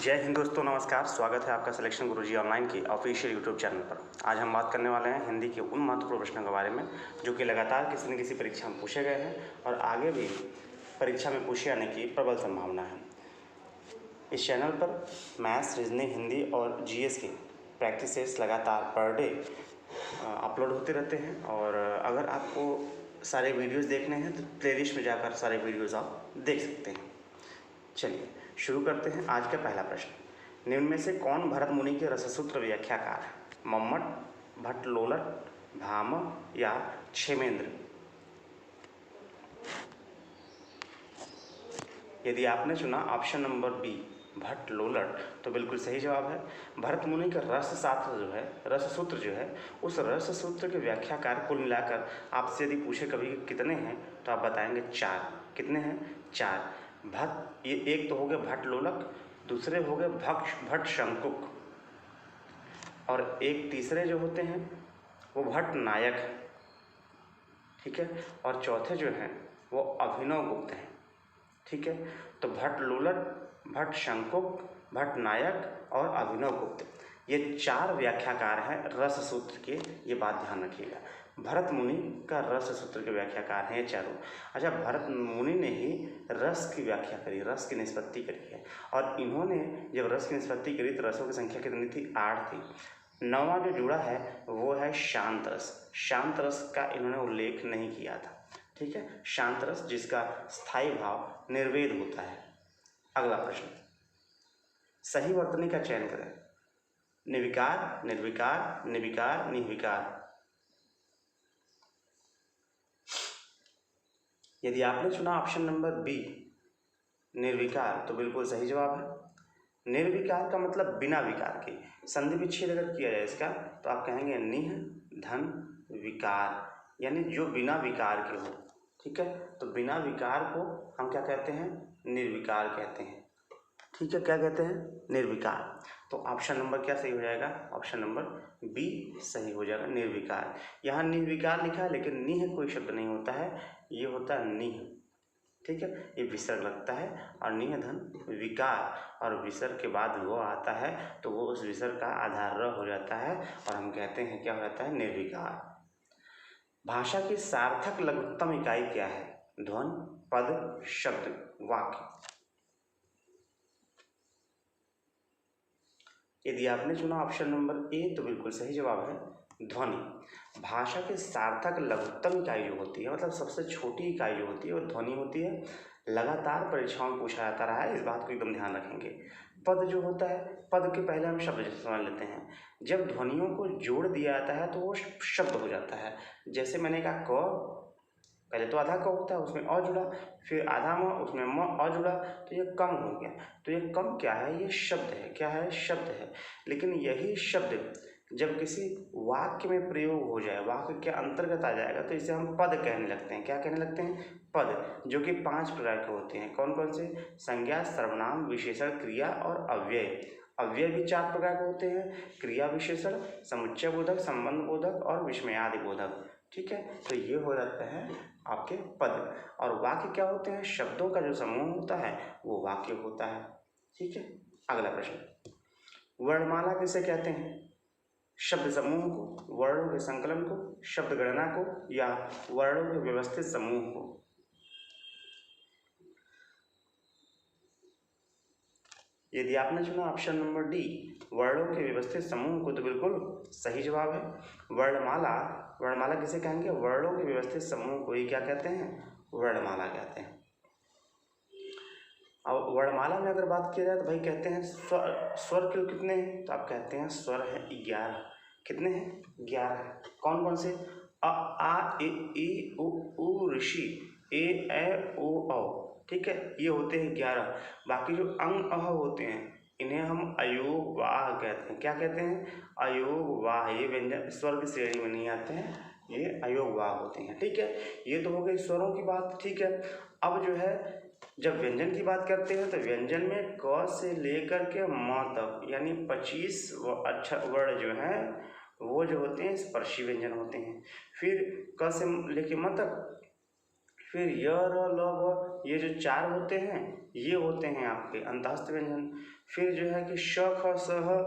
जय हिंद दोस्तों, नमस्कार। स्वागत है आपका सिलेक्शन गुरुजी ऑनलाइन की ऑफिशियल यूट्यूब चैनल पर। आज हम बात करने वाले हैं हिंदी के उन महत्वपूर्ण प्रश्नों के बारे में जो कि लगातार किसी न किसी परीक्षा में पूछे गए हैं और आगे भी परीक्षा में पूछे जाने की प्रबल संभावना है। इस चैनल पर मैथ्स, रीजनिंग, हिंदी और जीएस की प्रैक्टिसेस लगातार पर डे अपलोड होते रहते हैं और अगर आपको सारे वीडियोज़ देखने हैं तो प्लेलिस्ट में जाकर सारे वीडियोज़ आप देख सकते हैं। चलिए शुरू करते हैं। आज का पहला प्रश्न, निम्न में से कौन भरत मुनि के रससूत्र व्याख्याकार है? मम्मट, भट्टलोलट, भामह या क्षेमेंद्र? यदि आपने चुना ऑप्शन नंबर बी भट्टलोलट तो बिल्कुल सही जवाब है। भरत मुनि का रससूत्र जो है उस रससूत्र के व्याख्याकार कुल मिलाकर आपसे यदि पूछे कभी कितने हैं तो आप बताएंगे 4। कितने हैं? 4। ये एक तो हो गए भट्टलोलक, दूसरे हो गए भट्टशंकुक और एक तीसरे जो होते हैं वो भट्टनायक है, ठीक है, और चौथे जो हैं वो अभिनवगुप्त हैं, ठीक है। तो भट्टलोलट, भट्टशंकुक, भट्टनायक और अभिनवगुप्त, ये 4 व्याख्याकार हैं रससूत्र के। ये बात ध्यान रखिएगा, भरत मुनि का रससूत्र के व्याख्याकार हैं ये चारों। अच्छा, भरत मुनि ने ही रस की व्याख्या करी, रस की निष्पत्ति करी है और इन्होंने जब रस की निष्पत्ति करी तो रसों की संख्या कितनी थी? 8 थी। 9वां जो जुड़ा है वो है शांत रस। शांत रस का इन्होंने उल्लेख नहीं किया था, ठीक है। शांत रस जिसका स्थायी भाव निर्वेद होता है। अगला प्रश्न, सही वर्तनी का चयन करें। निर्विकार, निर्विकार, निर्विकार, निर्विकार। यदि आपने चुना ऑप्शन नंबर बी निर्विकार तो बिल्कुल सही जवाब है। निर्विकार का मतलब बिना विकार के। संधि विच्छेद अगर किया जाए इसका तो आप कहेंगे निह धन विकार, यानी जो बिना विकार के हो, ठीक है। तो बिना विकार को हम क्या कहते हैं? निर्विकार कहते हैं, ठीक है। क्या कहते हैं? निर्विकार। तो ऑप्शन नंबर क्या सही हो जाएगा? ऑप्शन नंबर बी सही हो जाएगा, निर्विकार। यहाँ निर्विकार लिखा है लेकिन निह कोई शब्द नहीं होता है, ये होता है निह, ठीक है। ये विसर्ग लगता है और निह धन विकार और विसर्ग के बाद वो आता है तो वो उस विसर्ग का आधार र हो जाता है और हम कहते हैं क्या हो जाता है? निर्विकार। भाषा की सार्थक लघुत्तम इकाई क्या है? ध्वन, पद, शब्द, वाक्य। यदि आपने चुना ऑप्शन नंबर ए तो बिल्कुल सही जवाब है, ध्वनि। भाषा की सार्थक लघुत्तम इकाई जो होती है, मतलब सबसे छोटी इकाई जो होती है वो ध्वनि होती है। लगातार परीक्षाओं में पूछा जाता रहा है, इस बात को एकदम ध्यान रखेंगे। पद जो होता है, पद के पहले हम शब्द समझ लेते हैं। जब ध्वनियों को जोड़ दिया जाता है तो वो शब्द हो जाता है। जैसे मैंने कहा क, पहले तो आधा क होता है, उसमें अ जुड़ा, फिर आधा म, उसमें म अ जुड़ा, तो ये कम हो गया। तो ये कम क्या है? ये शब्द है। क्या है? शब्द है। लेकिन यही शब्द जब किसी वाक्य में प्रयोग हो जाए, वाक्य के अंतर्गत आ जाएगा तो इसे हम पद कहने लगते हैं। क्या कहने लगते हैं? पद, जो कि 5 प्रकार के होते हैं। कौन कौन से? संज्ञा, सर्वनाम, विशेषण, क्रिया और अव्यय। अव्यय भी 4 प्रकार के होते हैं, क्रिया विशेषण, समुच्चय बोधक, संबंध बोधक और विस्मयादि बोधक, ठीक है। तो ये हो जाता है आपके पद। और वाक्य क्या होते हैं? शब्दों का जो समूह होता है वो वाक्य होता है, ठीक है। अगला प्रश्न, वर्णमाला किसे कहते हैं? शब्द समूह को, वर्णों के संकलन को, शब्द गणना को या वर्णों के व्यवस्थित समूह को? यदि आपने चुना ऑप्शन नंबर डी वर्णों के व्यवस्थित समूह को तो बिल्कुल सही जवाब है। वर्णमाला किसे कहेंगे? वर्णों के व्यवस्थित समूह को ही क्या कहते हैं? वर्णमाला कहते हैं। अब वर्णमाला में अगर बात की जाए तो भाई कहते हैं स्वर के कितने हैं? तो आप कहते हैं स्वर है 11। कितने हैं? 11। कौन कौन से? अ, आ, ए, ई, उ, ऋषि, ए, ओ, औ, ठीक है। ये होते हैं 11। बाकी जो अंग अह होते हैं इन्हें हम अयोग वाह कहते हैं। क्या कहते हैं? अयोग वाह। ये व्यंजन स्वर की श्रेणी में नहीं आते हैं, ये अयोग वाह होते हैं, ठीक है। ये तो हो गई स्वरों की बात, ठीक है। अब जो है जब व्यंजन की बात करते हैं तो व्यंजन में क से लेकर के म तक यानी 25 अक्षर वर्ण जो हैं वो जो होते हैं स्पर्शी व्यंजन होते हैं। फिर क से लेके म तक फिर य र ल व, ये जो 4 होते हैं ये होते हैं आपके अंतःस्थ व्यंजन। फिर जो है कि श ख स ह,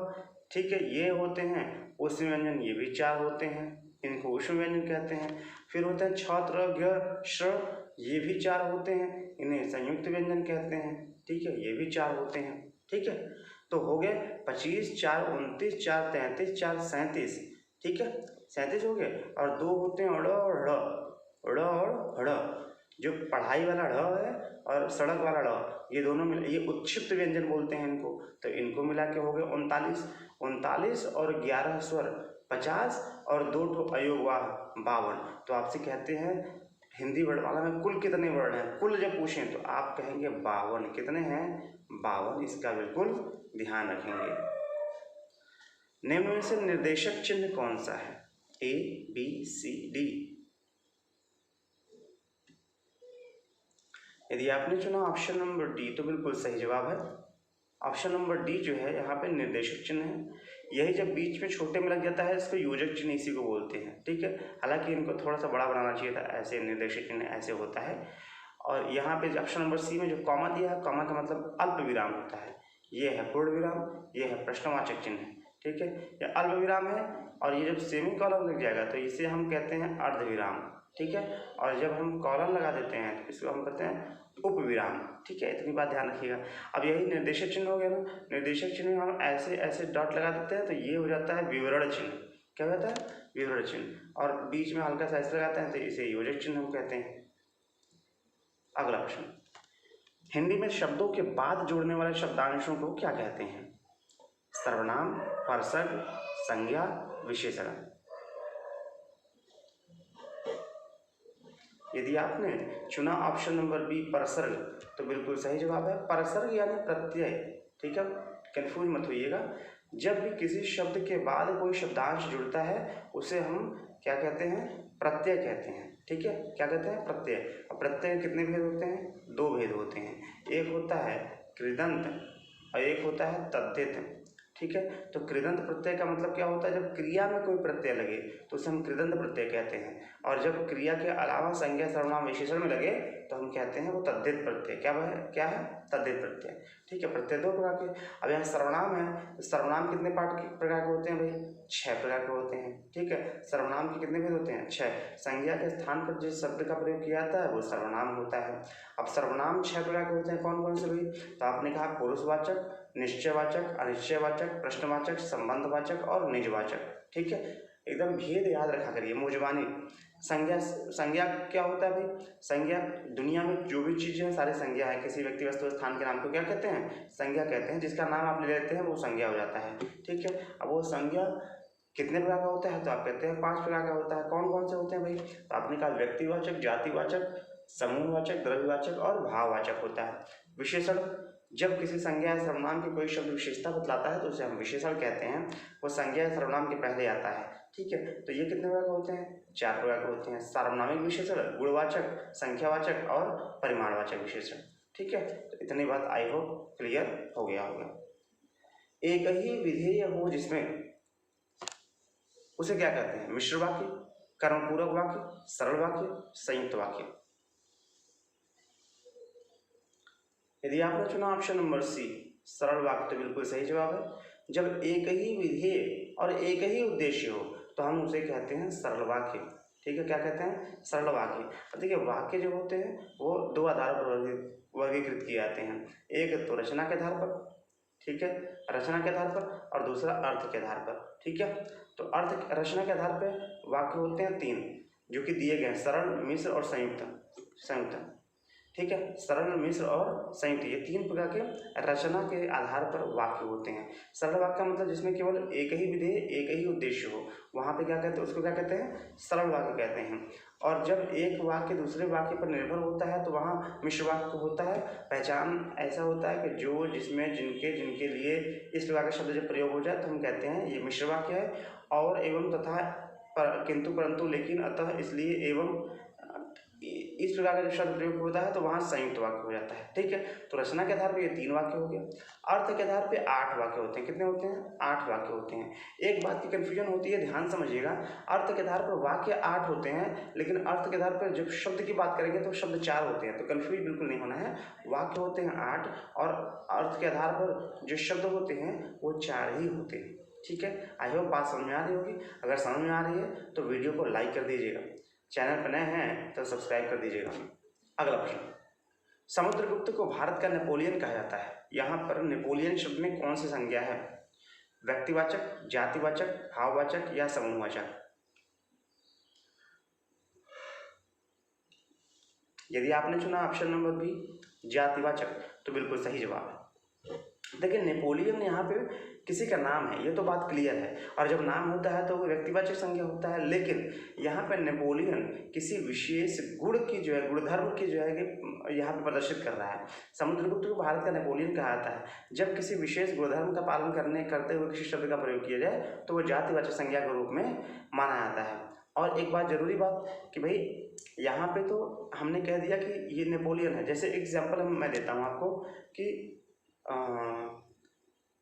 ठीक है, ये होते हैं उष्म व्यंजन, ये भी 4 होते हैं, इनको उष्म व्यंजन कहते हैं। फिर होते हैं छ त्र ज्ञ श्र, ये भी 4 होते हैं, इन्हें संयुक्त व्यंजन कहते हैं, ठीक है, ये भी 4 होते हैं, ठीक है। तो हो गए 25, 4 29, 4 33, 4 37, ठीक है, 37 हो गए। और 2 होते हैं ड़ और ढ़, ड़ और ढ़, जो पढ़ाई वाला ढ़ है और सड़क वाला ढ़, ये दोनों मिल, ये उत्क्षिप्त व्यंजन बोलते हैं इनको। तो इनको मिला के हो गए 39, 39 और 11 स्वर 50 और 2 ठो अयोगवाह 52। तो आपसे कहते हैं हिंदी वर्णमाला में कुल कितने वर्ण हैं, कुल जब पूछें तो आप कहेंगे 52। कितने हैं? 52। इसका बिल्कुल ध्यान रखेंगे। निम्न में से निर्देशक चिन्ह कौन सा है? A, B, C, D। यदि आपने चुना ऑप्शन नंबर डी तो बिल्कुल सही जवाब है। ऑप्शन नंबर डी जो है यहाँ पे निर्देशक चिन्ह है। यही जब बीच में छोटे में लग जाता है इसको योजक चिन्ह इसी को बोलते हैं, ठीक है। हालांकि इनको थोड़ा सा बड़ा बनाना चाहिए था, ऐसे निर्देशक चिन्ह ऐसे होता है। और यहाँ पे ऑप्शन नंबर सी में जो कॉमा दिया है, कॉमा का मतलब अल्प विराम होता है। ये है पूर्ण विराम, ये है प्रश्नवाचक चिन्ह, ठीक है। ये अल्प विराम है और ये जब सेमी कॉलन लग जाएगा तो इसे हम कहते हैं अर्धविराम, ठीक है। और जब हम कॉलन लगा देते हैं तो इसको हम कहते हैं उपविराम, ठीक है। इतनी बात ध्यान रखिएगा। अब यही निर्देशक चिन्ह हो गया ना, निर्देशक चिन्ह में हम ऐसे ऐसे डॉट लगा देते हैं तो ये हो जाता है विवरण चिन्ह। क्या हो जाता है? विवरण चिन्ह। और बीच में हल्का सा ऐसे लगाते हैं तो इसे योजक चिन्ह हम कहते हैं। अगला प्रश्न, हिंदी में शब्दों के बाद जोड़ने वाले शब्दांशों को क्या कहते हैं? सर्वनाम, परसर्ग, संज्ञा, विशेषण। यदि आपने चुना ऑप्शन नंबर बी परसर्ग तो बिल्कुल सही जवाब है। परसर्ग यानी प्रत्यय, ठीक है, कंफ्यूज मत होइएगा। जब भी किसी शब्द के बाद कोई शब्दांश जुड़ता है उसे हम क्या कहते हैं? प्रत्यय कहते हैं, ठीक है। क्या कहते हैं? प्रत्यय। और प्रत्यय के कितने भेद होते हैं? 2 भेद होते हैं। एक होता है कृदंत और एक होता है तद्धित, ठीक है। तो कृदंत प्रत्यय का मतलब क्या होता है? जब क्रिया में कोई प्रत्यय लगे तो उसे हम कृदंत प्रत्यय कहते हैं। और जब क्रिया के अलावा संज्ञा, सर्वनाम, विशेषण में लगे तो हम कहते हैं वो तद्धित प्रत्यय। क्या है? तद्धित प्रत्यय, ठीक है। प्रत्यय 2 प्रकार के। अब यहाँ सर्वनाम है तो सर्वनाम कितने प्रकार के होते हैं भाई? 6 प्रकार के होते हैं, ठीक है। सर्वनाम के कितने भेद होते हैं? 6। संज्ञा के स्थान पर जिस शब्द का प्रयोग किया जाता है वो सर्वनाम होता है। अब सर्वनाम 6 प्रकार के होते हैं, कौन कौन से भाई? तो आपने कहा पुरुषवाचक, निश्चयवाचक, अनिश्चयवाचक, प्रश्नवाचक, संबंधवाचक और निजवाचक, ठीक है। एकदम भेद याद रखा करिए। मुजबानी संज्ञा क्या होता है भाई? संज्ञा दुनिया में जो भी चीजें हैं सारी संज्ञा है। किसी व्यक्ति, वस्तु, स्थान के नाम को क्या कहते हैं? संज्ञा कहते हैं। जिसका नाम आप ले लेते हैं वो संज्ञा हो जाता है, ठीक है। अब वो संज्ञा कितने प्रकार का होता है? तो आप कहते हैं 5 प्रकार का होता है। कौन कौन से होते हैं भाई? तो आपने कहा व्यक्तिवाचक, जातिवाचक, समूहवाचक, द्रव्यवाचक और भाववाचक होता है। विशेषण, जब किसी संज्ञा या सर्वनाम की कोई शब्द विशेषता बतलाता है तो उसे हम विशेषण कहते हैं। वो संज्ञा या सर्वनाम के पहले आता है, ठीक है। तो ये कितने प्रकार के होते हैं? 4 प्रकार के होते हैं। सार्वनामिक विशेषण, गुणवाचक, संख्यावाचक और परिमाणवाचक विशेषण, ठीक है। तो इतनी बात आई होप क्लियर हो गया होगा। एक ही विधेय हो जिसमें, उसे क्या कहते हैं? मिश्र वाक्य, कर्मपूरक वाक्य, सरल वाक्य, संयुक्त वाक्य। यदि आपने चुना ऑप्शन नंबर सी सरल वाक्य तो बिल्कुल सही जवाब है। जब एक ही विधेय और एक ही उद्देश्य हो तो हम उसे कहते हैं सरल वाक्य, ठीक है। क्या कहते हैं? सरल वाक्य। अब देखिए वाक्य जो होते हैं वो 2 आधार पर वर्गीकृत किए जाते हैं। एक तो रचना के आधार पर, ठीक है, रचना के आधार पर, और दूसरा अर्थ के आधार पर, ठीक है। तो रचना के आधार पर वाक्य होते हैं 3 जो कि दिए गए हैं, सरल, मिश्र और संयुक्त, ठीक है। सरल, मिश्र और संयुक्त, ये 3 प्रकार के रचना के आधार पर वाक्य होते हैं। सरल वाक्य मतलब जिसमें केवल एक ही विधेय, एक ही उद्देश्य हो, वहाँ पे क्या कहते हैं? उसको क्या कहते हैं? सरल वाक्य कहते हैं। और जब एक वाक्य दूसरे वाक्य पर निर्भर होता है तो वहाँ मिश्र वाक्य होता है। पहचान ऐसा होता है कि जो जिसमें जिनके लिए इस प्रकार का शब्द जब प्रयोग हो जाए तो हम कहते हैं ये मिश्र वाक्य है। और एवं, तथा, किंतु, परंतु, लेकिन, अतः, इसलिए, एवं, इस प्रकार का जब शब्द प्रयोग होता है तो वहाँ संयुक्त वाक्य हो जाता है। ठीक है, तो रचना के आधार पर ये 3 वाक्य हो गया। अर्थ के आधार पे 8 वाक्य होते हैं। कितने होते हैं? 8 वाक्य होते हैं। एक बात की कन्फ्यूजन होती है, ध्यान समझिएगा। अर्थ के आधार पर वाक्य 8 होते हैं, लेकिन अर्थ के आधार पर जब शब्द की बात करेंगे तो शब्द 4 होते हैं। तो कन्फ्यूज बिल्कुल नहीं होना है। वाक्य होते हैं 8 और अर्थ के आधार पर जो शब्द होते हैं वो 4 ही होते हैं। ठीक है, आई होप बात समझ में आ रही होगी। अगर समझ में आ रही है तो वीडियो को लाइक कर दीजिएगा, चैनल पर नए हैं तो सब्सक्राइब कर दीजिएगा। अगला प्रश्न, समुद्रगुप्त को भारत का नेपोलियन कहा जाता है। यहाँ पर नेपोलियन शब्द में कौन सी संज्ञा है? व्यक्तिवाचक, जातिवाचक, भाववाचक या समूहवाचक? यदि आपने चुना ऑप्शन नंबर बी जातिवाचक तो बिल्कुल सही जवाब है। देखिए, नेपोलियन यहाँ पे किसी का नाम है, ये तो बात क्लियर है। और जब नाम होता है तो वो व्यक्तिवाचक संज्ञा होता है, लेकिन यहाँ पे नेपोलियन किसी विशेष गुण की जो है, गुणधर्म की जो है कि यहाँ पे प्रदर्शित कर रहा है। समुद्रगुप्त को भारत का नेपोलियन कहा जाता है जब किसी विशेष गुणधर्म का पालन करते हुए किसी शब्द का प्रयोग किया जाए तो वो जातिवाचक संज्ञा के रूप में माना जाता है। और एक बात, जरूरी बात कि भाई यहाँ पे तो हमने कह दिया कि ये नेपोलियन है। जैसे एग्जाम्पल मैं देता हूँ आपको कि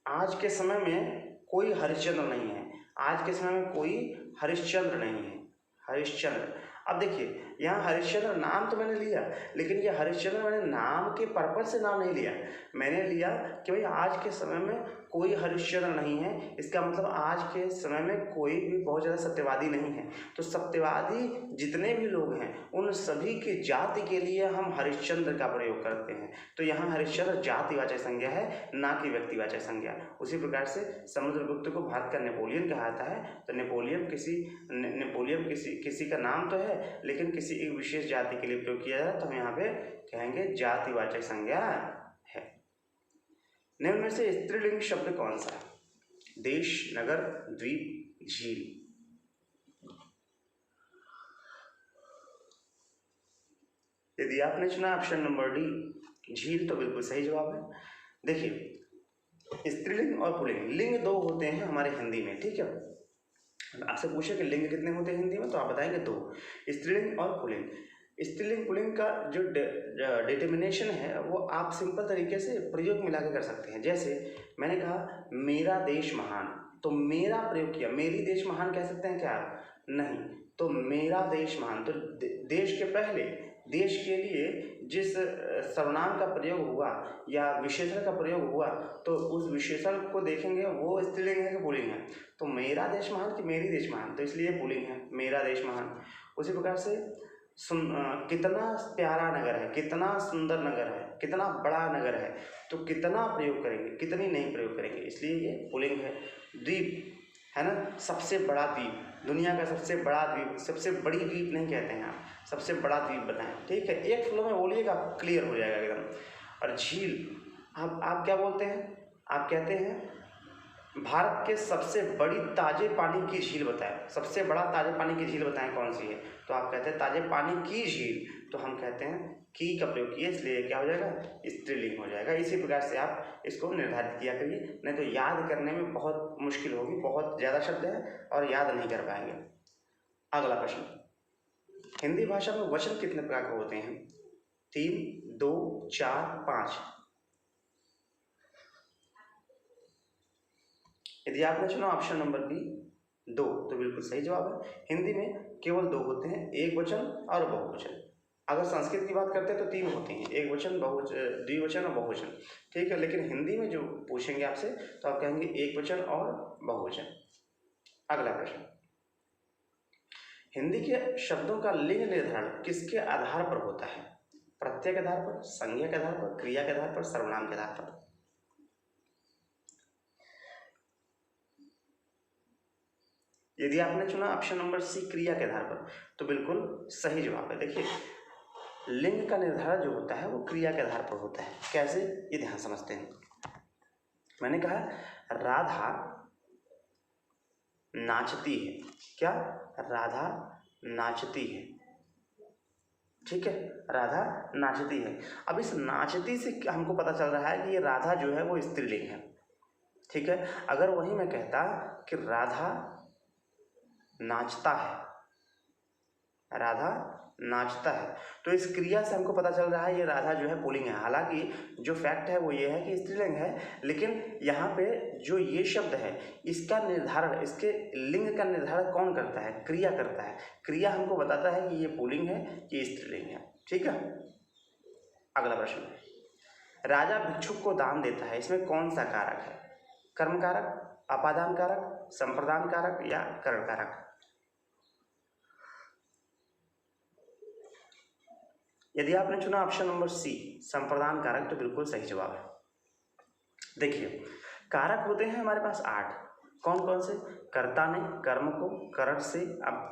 आज के समय में कोई हरिश्चंद्र नहीं है। आज के समय में कोई हरिश्चंद्र नहीं है। हरिश्चंद्र, अब देखिए यहाँ हरिश्चंद्र नाम तो मैंने लिया, लेकिन ये हरिश्चंद्र मैंने नाम के पर्पज से नाम नहीं लिया। मैंने लिया कि भाई आज के समय में कोई हरिश्चंद्र नहीं है, इसका मतलब आज के समय में कोई भी बहुत ज़्यादा सत्यवादी नहीं है। तो सत्यवादी जितने भी लोग हैं उन सभी की जाति के लिए हम हरिश्चंद्र का प्रयोग करते हैं। तो यहाँ हरिश्चंद्र जातिवाचक संज्ञा है, ना कि व्यक्तिवाचक संज्ञा। उसी प्रकार से समुद्रगुप्त को भारत का नेपोलियन कहा जाता है। तो नेपोलियन किसी का नाम तो है, लेकिन किसी एक विशेष जाति के लिए प्रयोग किया जाए तो हम यहाँ पे कहेंगे जातिवाचक संज्ञा है। निम्न में से स्त्रीलिंग शब्द कौन सा है? देश, नगर, द्वीप, झील। यदि आपने चुना ऑप्शन नंबर डी झील तो बिल्कुल सही जवाब है। देखिए, स्त्रीलिंग और पुल्लिंग, लिंग 2 होते हैं हमारे हिंदी में। ठीक है, आपसे पूछे कि लिंग कितने होते हैं हिंदी में, तो आप बताएंगे 2, स्त्रीलिंग और पुल्लिंग। स्त्रीलिंग पुल्लिंग का जो डिटर्मिनेशन है वो आप सिंपल तरीके से प्रयोग मिला के कर सकते हैं। जैसे मैंने कहा मेरा देश महान, तो मेरा प्रयोग किया, मेरी देश महान कह सकते हैं क्या आप? नहीं, तो मेरा देश महान, तो देश के पहले देश के लिए जिस सर्वनाम का प्रयोग हुआ या विशेषण का प्रयोग हुआ तो उस विशेषण को देखेंगे वो स्त्रीलिंग है कि पुल्लिंग है। तो मेरा देश महान कि मेरी देश महान, तो इसलिए पुल्लिंग है, मेरा देश महान। उसी प्रकार से कितना प्यारा नगर है, कितना सुंदर नगर है, कितना बड़ा नगर है, तो कितना प्रयोग करेंगे, कितनी नहीं प्रयोग करेंगे, इसलिए ये पुल्लिंग है। द्वीप है ना, सबसे बड़ा द्वीप, दुनिया का सबसे बड़ा द्वीप, सबसे बड़ी द्वीप नहीं कहते हैं आप, सबसे बड़ा द्वीप बताएं। ठीक है, एक फ्लो में बोलिएगा, क्लियर हो जाएगा एकदम। और झील, आप क्या बोलते हैं? आप कहते हैं भारत के सबसे बड़ी ताजे पानी की झील बताएं, सबसे बड़ा ताजे पानी की झील बताएं कौन सी है, तो आप कहते हैं ताजे पानी की झील, तो हम कहते हैं की का प्रयोग किए, इसलिए क्या हो जाएगा? स्त्रीलिंग हो जाएगा। इसी प्रकार से आप इसको निर्धारित किया करिए, नहीं तो याद करने में बहुत मुश्किल होगी, बहुत ज़्यादा शब्द है और याद नहीं कर पाएंगे। अगला प्रश्न, हिंदी भाषा में वचन कितने प्रकार के होते हैं? 3, 2, 4, 5। यदि आपने चुना ऑप्शन नंबर बी 2 तो बिल्कुल सही जवाब है। हिंदी में केवल 2 होते हैं, एक वचन और बहुवचन। अगर संस्कृत की बात करते हैं तो 3 होते हैं, एक वचन, द्विवचन और बहुवचन। ठीक है, लेकिन हिंदी में जो पूछेंगे आपसे तो आप कहेंगे एक वचन और बहुवचन। अगला प्रश्न, हिंदी के शब्दों का लिंग निर्धारण किसके आधार पर होता है? प्रत्यय के आधार पर, संज्ञा के आधार पर, क्रिया के आधार पर, सर्वनाम के आधार पर? यदि आपने चुना ऑप्शन नंबर सी क्रिया के आधार पर तो बिल्कुल सही जवाब है। देखिए, लिंग का निर्धारण जो होता है वो क्रिया के आधार पर होता है। कैसे, ये ध्यान समझते हैं। मैंने कहा राधा नाचती है, क्या? राधा नाचती है। ठीक है, राधा नाचती है। अब इस नाचती से हमको पता चल रहा है कि ये राधा जो है वो स्त्रीलिंग है। ठीक है, अगर वही मैं कहता कि राधा नाचता है राधा नाचता है। तो इस क्रिया से हमको पता चल रहा है ये राधा जो है पुल्लिंग है। हालांकि जो फैक्ट है वो ये है कि स्त्रीलिंग है, लेकिन यहाँ पे जो ये शब्द है इसका निर्धारण, इसके लिंग का निर्धारण कौन करता है? क्रिया करता है। क्रिया हमको बताता है कि ये पुल्लिंग है कि स्त्रीलिंग है। ठीक है, अगला प्रश्न, राजा भिक्षुक को दान देता है, इसमें कौन सा कारक है? कर्म कारक, अपादान कारक, संप्रदान कारक या करण कारक? यदि आपने चुना ऑप्शन नंबर सी संप्रदान कारक तो बिल्कुल सही जवाब है। देखिए, कारक होते हैं हमारे पास 8। कौन कौन से? कर्ता ने कर्म को, करण से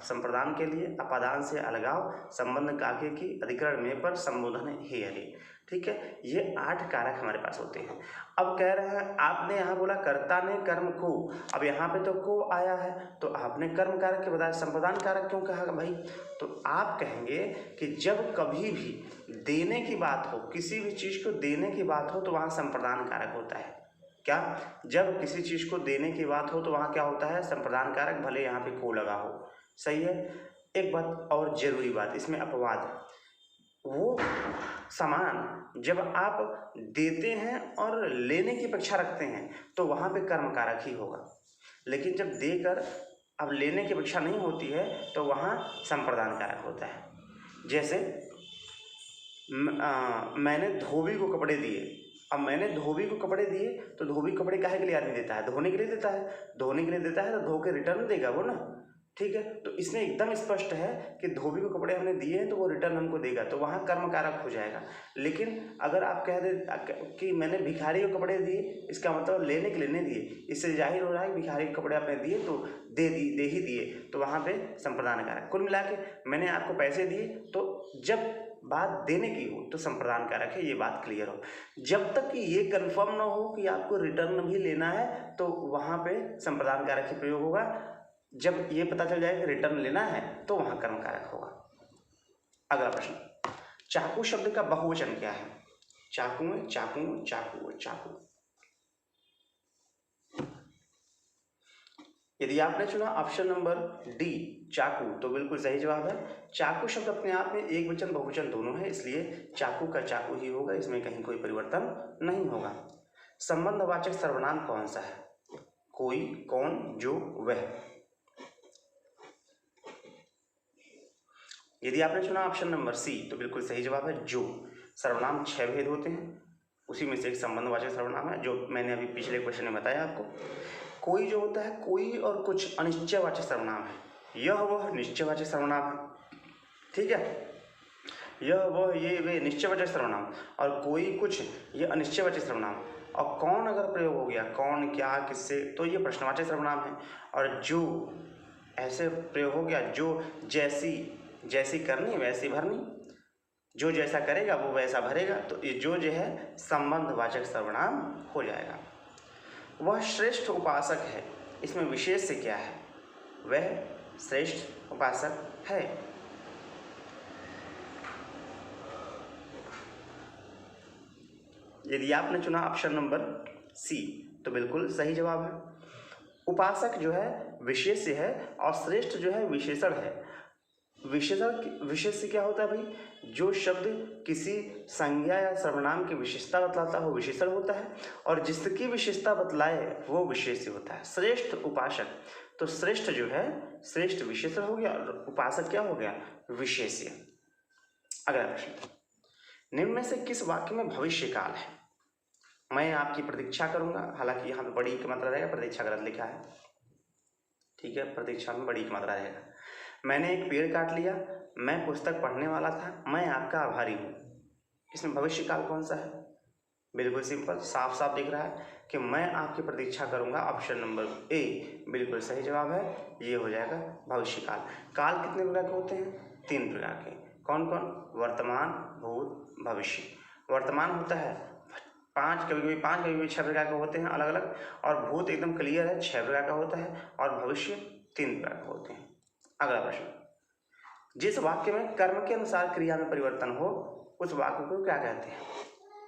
संप्रदान के लिए, अपादान से अलगाव, संबंध काके की, अधिकरण में पर, संबोधन हे हरे। ठीक है, ये 8 कारक हमारे पास होते हैं। अब कह रहे हैं, आपने यहाँ बोला कर्ता ने कर्म को, अब यहाँ पे तो को आया है तो आपने कर्म कारक के बजाय संप्रदान कारक क्यों कहा भाई? तो आप कहेंगे कि जब कभी भी देने की बात हो, किसी भी चीज़ को देने की बात हो तो वहाँ संप्रदान कारक होता है। क्या? जब किसी चीज़ को देने की बात हो तो वहाँ क्या होता है? संप्रदान कारक, भले यहाँ पे को लगा हो। सही है। एक बात और जरूरी बात, इसमें अपवाद, वो सामान जब आप देते हैं और लेने की अपेक्षा रखते हैं तो वहाँ पे कर्म कारक ही होगा, लेकिन जब देकर अब लेने की अपेक्षा नहीं होती है तो वहाँ संप्रदान कारक होता है। जैसे मैंने धोबी को कपड़े दिए, अब मैंने धोबी को कपड़े दिए तो धोबी कपड़े काहे के लिए आदमी देता है? धोने के लिए देता है। धोने के लिए देता है तो धो के रिटर्न देगा वो ना। ठीक है, तो इसमें एकदम स्पष्ट है कि धोबी को कपड़े हमने दिए हैं तो वो रिटर्न हमको देगा, तो वहाँ कर्म कारक हो जाएगा। लेकिन अगर आप कह दे कि मैंने भिखारी को कपड़े दिए, इसका मतलब लेने के लिए नहीं दिए, इससे जाहिर हो रहा है कि भिखारी को कपड़े आपने दिए तो दे ही दिए, तो वहाँ पे संप्रदान कारक। कुल मिला के मैंने आपको पैसे दिए, तो जब बात देने की हो तो संप्रदान कारक है, ये बात क्लियर हो। जब तक कि ये कंफर्म ना हो कि आपको रिटर्न भी लेना है तो वहाँ पे संप्रदान कारक ही प्रयोग होगा। जब ये पता चल जाए कि रिटर्न लेना है तो वहाँ कर्म कारक होगा। अगला प्रश्न, चाकू शब्द का बहुवचन क्या है? चाकू में, चाकू, चाकू, चाकू। यदि आपने चुना ऑप्शन नंबर डी चाकू तो बिल्कुल सही जवाब है। चाकू शब्द अपने आप में एक वचन बहुवचन दोनों है, इसलिए चाकू का चाकू ही होगा, इसमें कहीं कोई परिवर्तन नहीं होगा। संबंधवाचक सर्वनाम कौन सा है? कोई, कौन, जो, वह। यदि आपने चुना ऑप्शन नंबर सी तो बिल्कुल सही जवाब है, जो। सर्वनाम 6 भेद होते हैं, उसी में से एक संबंधवाचक सर्वनाम है, जो मैंने अभी पिछले क्वेश्चन में बताया आपको। कोई जो होता है, कोई और कुछ अनिश्चयवाचक सर्वनाम है, यह वह निश्चयवाचक सर्वनाम है। ठीक है, यह वह ये वे निश्चयवाचक सर्वनाम, और कोई कुछ ये अनिश्चयवाचक सर्वनाम। और कौन अगर प्रयोग हो गया, कौन, क्या, किससे, तो ये प्रश्नवाचक सर्वनाम है। और जो ऐसे प्रयोग हो गया, जो जैसी करनी वैसी भरनी, जो जैसा करेगा वो वैसा भरेगा, तो ये जो है संबंधवाचक सर्वनाम हो जाएगा। वह श्रेष्ठ उपासक है, इसमें विशेष से क्या है? वह श्रेष्ठ उपासक है। यदि आपने चुना ऑप्शन नंबर सी तो बिल्कुल सही जवाब है। उपासक जो है विशेष्य है और श्रेष्ठ जो है विशेषण है। विशेष से क्या होता है भाई? जो शब्द किसी संज्ञा या सर्वनाम की विशेषता बतलाता हो विशेषण होता है, और जिसकी विशेषता बतलाए वो विशेष्य होता है। श्रेष्ठ उपासक, तो श्रेष्ठ जो है श्रेष्ठ विशेषण हो गया और उपासक क्या हो गया? विशेष्य। अगला प्रश्न, निम्न में से किस वाक्य में भविष्य काल है? मैं आपकी प्रतीक्षा करूंगा, हालांकि यहाँ पे बड़ी की मात्रा रहेगा, प्रतीक्षा गलत लिखा है। ठीक है, प्रतीक्षा में बड़ी की मात्रा रहेगा। मैंने एक पेड़ काट लिया, मैं पुस्तक पढ़ने वाला था, मैं आपका आभारी हूँ। इसमें भविष्य काल कौन सा है? बिल्कुल सिंपल, साफ साफ दिख रहा है कि मैं आपकी प्रतीक्षा करूंगा। ऑप्शन नंबर ए बिल्कुल सही जवाब है, ये हो जाएगा भविष्य काल। काल कितने प्रकार के होते हैं? 3 प्रकार के। कौन कौन? वर्तमान, भूत, भविष्य। वर्तमान होता है 5, कभी कभी 6 प्रकार के होते हैं अलग अलग, और भूत एकदम क्लियर है 6 प्रकार का होता है, और भविष्य 3 प्रकार के होते हैं। अगला प्रश्न, जिस वाक्य में कर्म के अनुसार क्रिया में परिवर्तन हो उस वाक्य को क्या कहते हैं?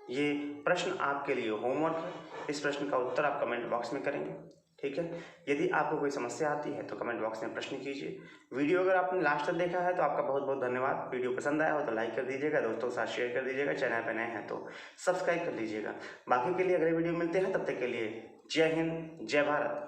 ये प्रश्न आपके लिए होमवर्क है, इस प्रश्न का उत्तर आप कमेंट बॉक्स में करेंगे। ठीक है। यदि आपको कोई समस्या आती है तो कमेंट बॉक्स में प्रश्न कीजिए। वीडियो अगर आपने लास्ट तक देखा है तो आपका बहुत बहुत धन्यवाद। वीडियो पसंद आया हो तो लाइक कर दीजिएगा, दोस्तों के साथ शेयर कर दीजिएगा, चैनल पर नए हैं तो सब्सक्राइब कर लीजिएगा। बाकी के लिए अगले वीडियो मिलते हैं, तब तक के लिए जय हिंद, जय भारत।